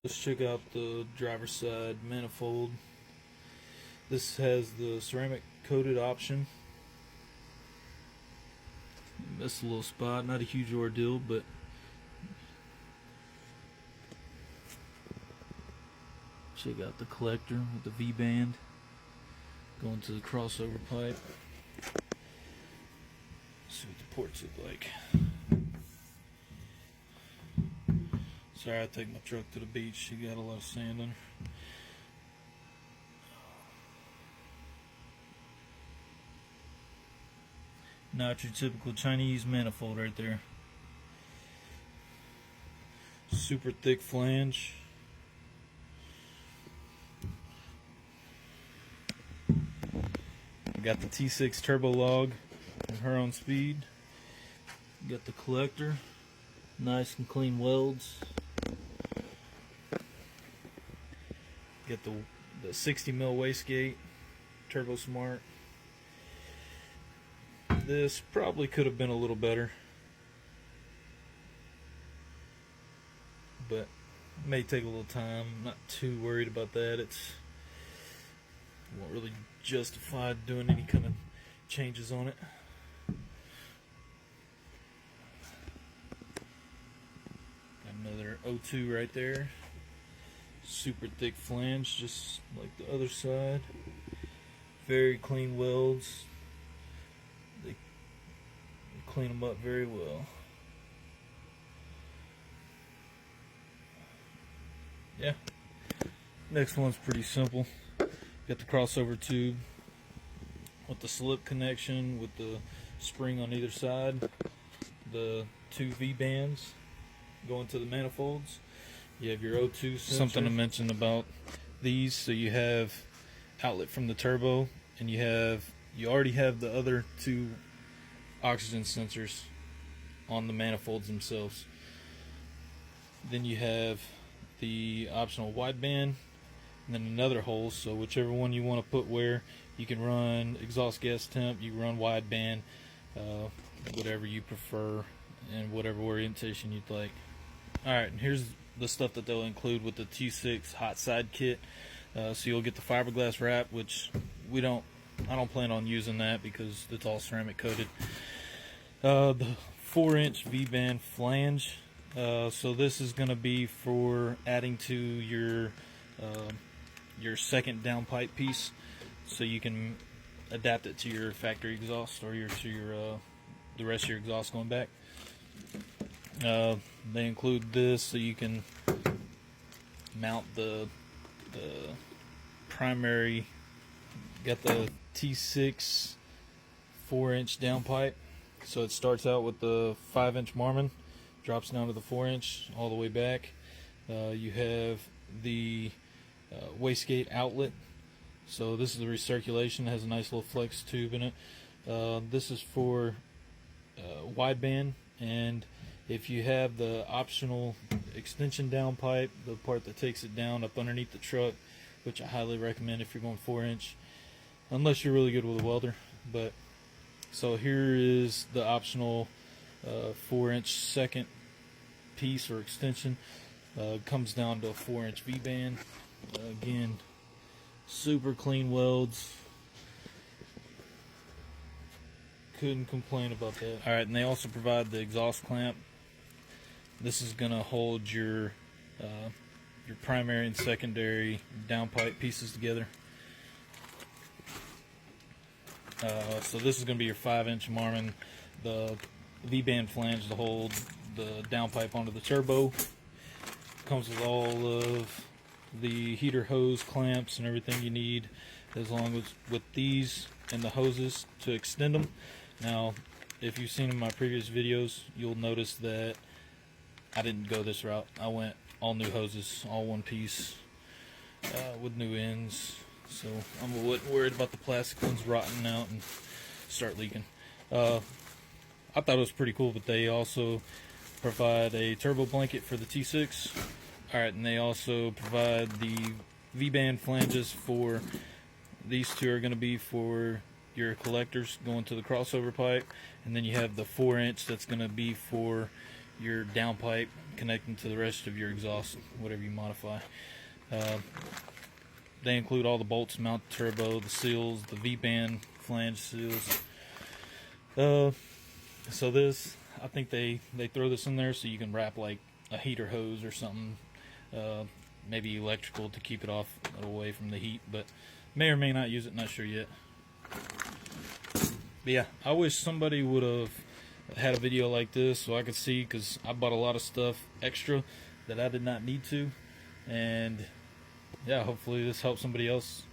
Let's check out the driver's side manifold. This has the ceramic coated option. Missed a little spot, not a huge ordeal, but check out the collector with the V-band going to the crossover pipe. See what the ports look like. Sorry, I take my truck to the beach. She got a lot of sand on her. Not your typical Chinese manifold right there. Super thick flange. We got the T6 turbo log from Huron Speed. Got the collector. Nice and clean welds. Get the 60 mil wastegate, Turbo Smart. This probably could have been a little better, but it may take a little time. I'm not too worried about that. It won't really justify doing any kind of changes on it. Got another O2 right there. Super thick flange, just like the other side. Very clean welds. They clean them up very well. Yeah. Next one's pretty simple. Got the crossover tube with the slip connection with the spring on either side. The two V-bands going to the manifolds. You have your O2 sensor. Something to mention about these, so you have outlet from the turbo, and you already have the other two oxygen sensors on the manifolds themselves. Then you have the optional wideband, and then another hole, so whichever one you want to put where, you can run exhaust gas temp, you can run wideband, whatever you prefer, and whatever orientation you'd like. Alright, and here's the stuff that they'll include with the T6 hot side kit. So you'll get the fiberglass wrap, which I don't plan on using that because it's all ceramic coated. The 4-inch V-band flange. So this is going to be for adding to your second downpipe piece, so you can adapt it to your factory exhaust or the rest of your exhaust going back. They include this so you can mount the primary. Got the T6 4-inch downpipe, so it starts out with the 5-inch Marmon, drops down to the 4-inch all the way back. You have the wastegate outlet, so this is the recirculation. It has a nice little flex tube in it. This is for wideband, and if you have the optional extension downpipe, the part that takes it down up underneath the truck, which I highly recommend if you're going 4-inch, unless you're really good with a welder. But so here is the optional 4-inch second piece or extension. Comes down to a 4-inch V-band. Again, super clean welds. Couldn't complain about that. Alright, and they also provide the exhaust clamp. This is going to hold your primary and secondary downpipe pieces together. So this is going to be your 5-inch Marmon, the V-band flange to hold the downpipe onto the turbo. Comes with all of the heater hose clamps and everything you need, as long as with these and the hoses to extend them. Now, if you've seen in my previous videos, you'll notice that I didn't go this route. I went all new hoses, all one piece, with new ends. So I'm a little worried about the plastic ones rotting out and start leaking. I thought it was pretty cool, but they also provide a turbo blanket for the T6. Alright, and they also provide the V-band flanges for these two are going to be for your collectors going to the crossover pipe, and then you have the 4-inch that's going to be for your downpipe connecting to the rest of your exhaust, whatever you modify. They include all the bolts, mount the turbo, the seals, the V-band flange seals. So this, I think they throw this in there so you can wrap like a heater hose or something, maybe electrical to keep it off away from the heat, but may or may not use it, not sure yet. But yeah, I wish somebody would have had a video like this so I could see, because I bought a lot of stuff extra that I did not need to, and yeah, hopefully this helps somebody else